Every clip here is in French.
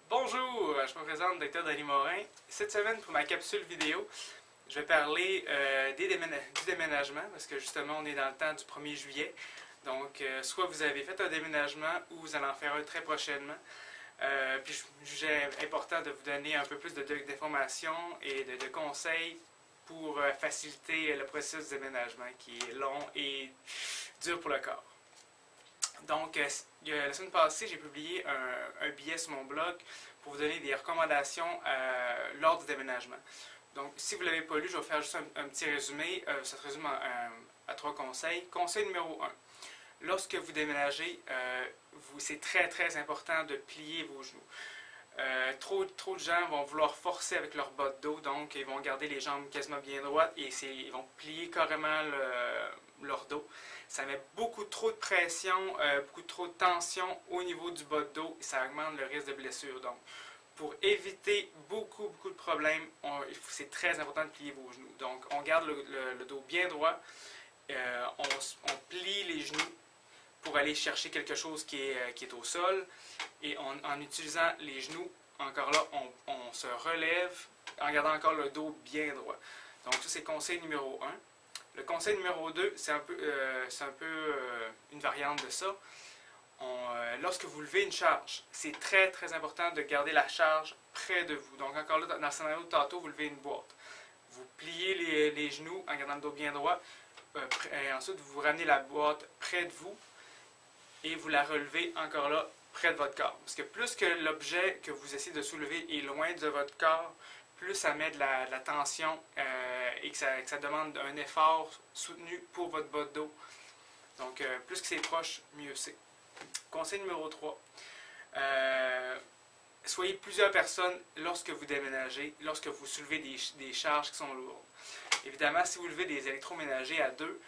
Bonjour, je me présente Dr. Denis Morin. Cette semaine, pour ma capsule vidéo, je vais parler du déménagement, parce que justement, on est dans le temps du 1er juillet. Donc, soit vous avez fait un déménagement ou vous allez en faire un très prochainement. Puis, je jugeais important de vous donner un peu plus d'informations et de conseils pour faciliter le processus de déménagement qui est long et dur pour le corps. Donc, la semaine passée, j'ai publié un billet sur mon blog pour vous donner des recommandations lors du déménagement. Donc, si vous ne l'avez pas lu, je vais faire juste un petit résumé. Ça se résume à 3 conseils. Conseil numéro 1. Lorsque vous déménagez, c'est très important de plier vos genoux. Trop de gens vont vouloir forcer avec leur bas de dos, donc ils vont garder les jambes quasiment bien droites et ils vont plier carrément leur dos. Ça met beaucoup trop de pression, beaucoup trop de tension au niveau du bas de dos et ça augmente le risque de blessure. Donc, pour éviter beaucoup de problèmes, c'est très important de plier vos genoux. Donc, on garde le dos bien droit, on plie les genoux pour aller chercher quelque chose qui est au sol. Et en utilisant les genoux, encore là, on se relève en gardant encore le dos bien droit. Donc ça, c'est conseil numéro 1. Le conseil numéro 2, c'est un peu une variante de ça. Lorsque vous levez une charge, c'est très important de garder la charge près de vous. Donc encore là, dans le scénario de tantôt, vous levez une boîte. Vous pliez les genoux en gardant le dos bien droit. Et ensuite, vous ramenez la boîte près de vous et vous la relevez encore là près de votre corps. Parce que plus que l'objet que vous essayez de soulever est loin de votre corps, plus ça met de la tension et que ça demande un effort soutenu pour votre bas de dos. Donc, plus que c'est proche, mieux c'est. Conseil numéro 3. Soyez plusieurs personnes lorsque vous déménagez, lorsque vous soulevez des charges qui sont lourdes. Évidemment, si vous levez des électroménagers à 2,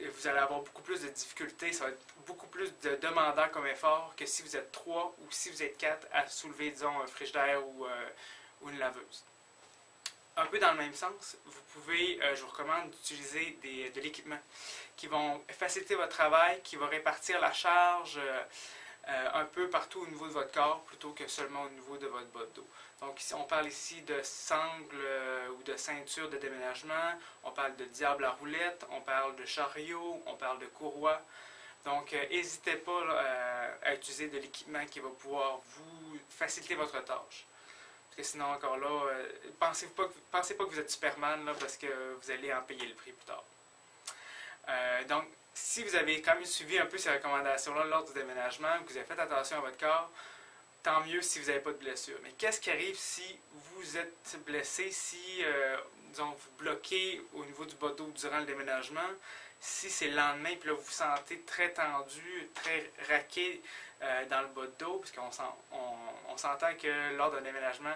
vous allez avoir beaucoup plus de difficultés, ça va être beaucoup plus de demandant comme effort que si vous êtes 3 ou si vous êtes 4 à soulever, disons, un frigidaire ou une laveuse. Un peu dans le même sens, je vous recommande d'utiliser de l'équipement qui vont faciliter votre travail, qui va répartir la charge un peu partout au niveau de votre corps plutôt que seulement au niveau de votre bas de dos. Donc on parle ici de sangle ou de ceinture de déménagement, on parle de diable à roulette, on parle de chariot, on parle de courroie. Donc n'hésitez pas à utiliser de l'équipement qui va pouvoir vous faciliter votre tâche. Parce que sinon encore là, pensez pas que vous êtes Superman là, parce que vous allez en payer le prix plus tard. Donc, si vous avez quand même suivi un peu ces recommandations-là lors du déménagement, que vous avez fait attention à votre corps, tant mieux si vous n'avez pas de blessure. Mais qu'est-ce qui arrive si vous êtes blessé, si disons, vous bloquez au niveau du bas de dos durant le déménagement, si c'est le lendemain, puis là vous vous sentez très tendu, très raqué dans le bas de dos, parce qu'on s'entend que lors d'un déménagement,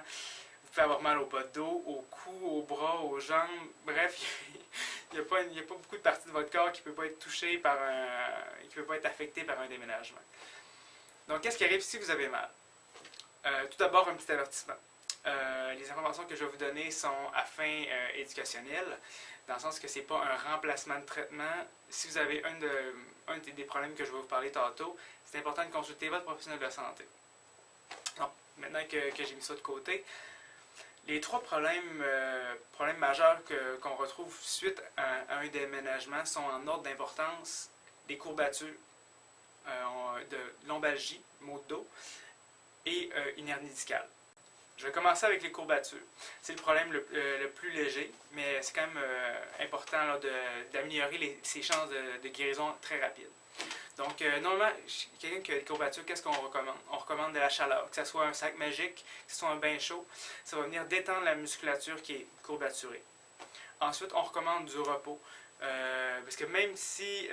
vous pouvez avoir mal au bas de dos, au cou, aux bras, aux jambes, bref, il n'y a pas beaucoup de parties de votre corps qui ne peut pas être touchée qui ne peut pas être affectée par un déménagement. Donc, qu'est-ce qui arrive si vous avez mal? Tout d'abord, un petit avertissement. Les informations que je vais vous donner sont à fin éducationnelle, dans le sens que ce n'est pas un remplacement de traitement. Si vous avez un des problèmes que je vais vous parler tantôt, c'est important de consulter votre professionnel de santé. Donc, maintenant que j'ai mis ça de côté, les 3 problèmes majeurs qu'on retrouve suite à un déménagement sont en ordre d'importance: des courbatures, de lombalgie, maux de dos, et une hernie discale. Je vais commencer avec les courbatures. C'est le problème le plus léger, mais c'est quand même important d'améliorer ses chances de guérison très rapide. Donc, normalement, quelqu'un qui a des courbatures, qu'est-ce qu'on recommande? On recommande de la chaleur, que ce soit un sac magique, que ce soit un bain chaud. Ça va venir détendre la musculature qui est courbaturée. Ensuite, on recommande du repos. Parce que même si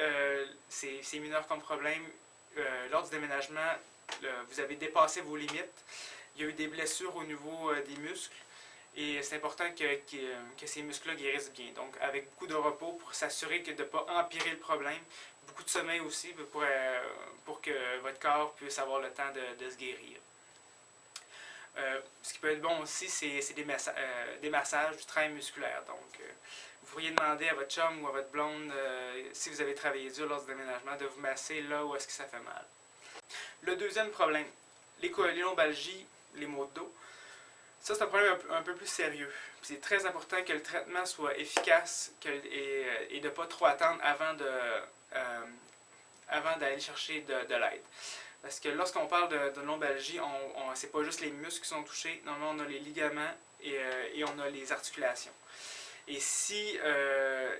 c'est mineur comme problème, lors du déménagement, vous avez dépassé vos limites, il y a eu des blessures au niveau des muscles, et c'est important que ces muscles-là guérissent bien. Donc, avec beaucoup de repos pour s'assurer de ne pas empirer le problème. Beaucoup de sommeil aussi pour que votre corps puisse avoir le temps de se guérir. Ce qui peut être bon aussi, c'est des massages, du travail musculaire. Donc, vous pourriez demander à votre chum ou à votre blonde, si vous avez travaillé dur lors du déménagement, de vous masser là où est-ce que ça fait mal. Le deuxième problème, les lombalgies, les maux de dos, ça c'est un problème un peu plus sérieux. C'est très important que le traitement soit efficace et de ne pas trop attendre avant d'aller chercher de l'aide. Parce que lorsqu'on parle de lombalgie, c'est pas juste les muscles qui sont touchés, normalement on a les ligaments et on a les articulations. Et si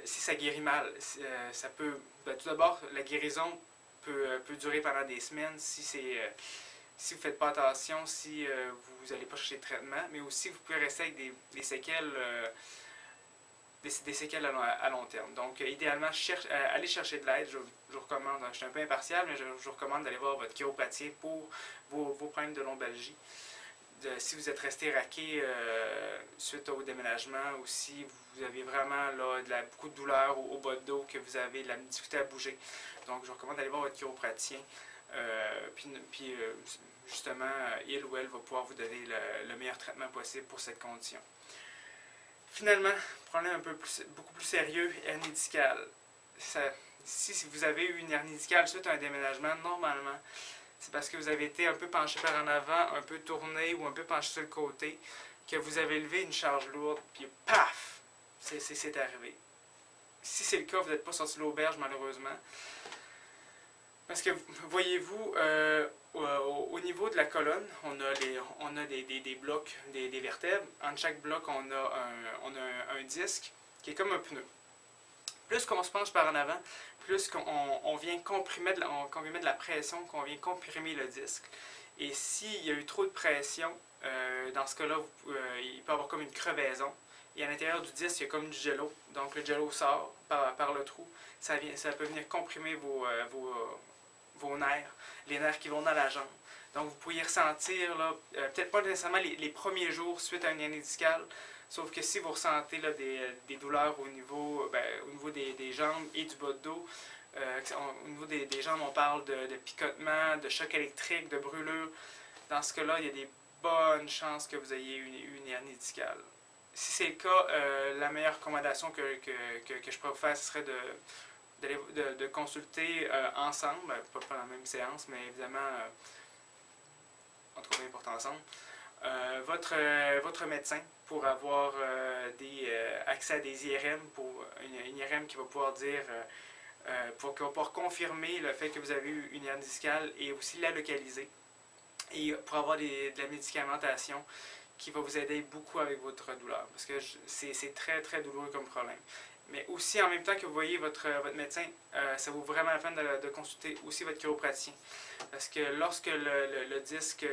ça guérit mal, ça peut, tout d'abord, la guérison peut durer pendant des semaines si vous ne faites pas attention, si vous n'allez pas chercher de traitement, mais aussi vous pouvez rester avec des séquelles, à long terme. Donc, idéalement, allez chercher de l'aide. Je vous recommande, je suis un peu impartial, mais je vous recommande d'aller voir votre chiropratien pour vos problèmes de lombalgie. Si vous êtes resté raqué suite au déménagement ou si vous avez vraiment beaucoup de douleur au bas de dos, que vous avez de la difficulté à bouger. Donc, je vous recommande d'aller voir votre chiropratien. Puis justement, il ou elle va pouvoir vous donner le meilleur traitement possible pour cette condition. Finalement, problème beaucoup plus sérieux, hernie discale. Si vous avez eu une hernie discale suite à un déménagement, normalement, c'est parce que vous avez été un peu penché par en avant, un peu tourné ou un peu penché sur le côté, que vous avez levé une charge lourde, puis paf! C'est arrivé. Si c'est le cas, vous n'êtes pas sorti de l'auberge, malheureusement. Parce que, voyez-vous, au niveau de la colonne, on a des blocs, des vertèbres. Entre chaque bloc, on a un disque qui est comme un pneu. Plus qu'on se penche par en avant, plus qu'on vient comprimer de la pression, qu'on vient comprimer le disque. Et s'il y a eu trop de pression, dans ce cas-là, il peut y avoir comme une crevaison. Et à l'intérieur du disque, il y a comme du gelo. Donc le gelo sort par le trou. Ça peut venir comprimer vos nerfs, les nerfs qui vont dans la jambe. Donc vous pourriez ressentir, peut-être pas nécessairement les premiers jours suite à une hernie discale, sauf que si vous ressentez des douleurs au niveau des jambes et du bas de dos, au niveau des jambes, on parle de picotement, de choc électrique, de brûlure. Dans ce cas-là, il y a des bonnes chances que vous ayez une hernie discale. Si c'est le cas, la meilleure recommandation que je pourrais vous faire, ce serait de consulter ensemble, pas dans la même séance, mais évidemment, en tout cas, peu importe ensemble, votre médecin pour avoir accès à des IRM, pour une IRM qui va pouvoir dire, qui va pouvoir confirmer le fait que vous avez eu une hernie discale et aussi la localiser, et pour avoir de la médicamentation qui va vous aider beaucoup avec votre douleur, parce que c'est très très douloureux comme problème. Mais aussi, en même temps que vous voyez votre médecin, ça vaut vraiment la peine de consulter aussi votre chiropratien. Parce que lorsque le disque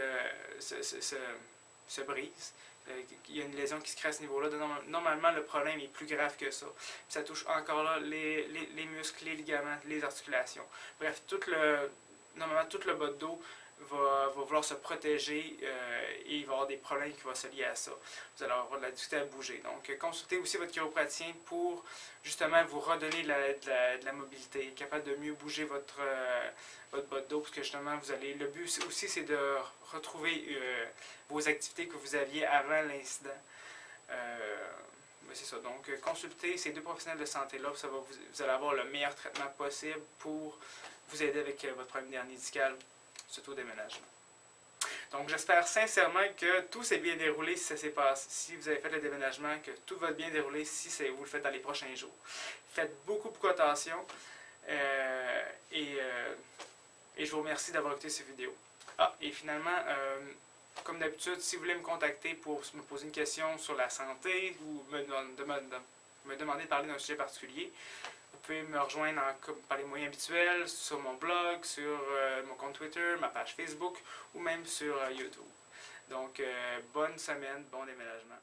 se brise, il y a une lésion qui se crée à ce niveau-là, normalement le problème est plus grave que ça. Puis ça touche encore là les muscles, les ligaments, les articulations. Bref, normalement tout le bas de dos va vouloir se protéger et il va y avoir des problèmes qui vont se lier à ça. Vous allez avoir de la difficulté à bouger. Donc, consultez aussi votre chiropratien pour justement vous redonner de la mobilité, être capable de mieux bouger votre bas de dos, parce que justement, le but aussi, c'est de retrouver vos activités que vous aviez avant l'incident. C'est ça. Donc, consultez ces deux professionnels de santé-là, vous allez avoir le meilleur traitement possible pour vous aider avec votre problème d'hernie discale, surtout au déménagement. Donc, j'espère sincèrement que tout s'est bien déroulé si ça s'est passé, si vous avez fait le déménagement, que tout va bien dérouler si vous le faites dans les prochains jours. Faites beaucoup attention et je vous remercie d'avoir écouté cette vidéo. Et finalement, comme d'habitude, si vous voulez me contacter pour me poser une question sur la santé ou me demander de parler d'un sujet particulier, vous pouvez me rejoindre par les moyens habituels, sur mon blog, sur mon compte Twitter, ma page Facebook ou même sur YouTube. Donc, bonne semaine, bon déménagement.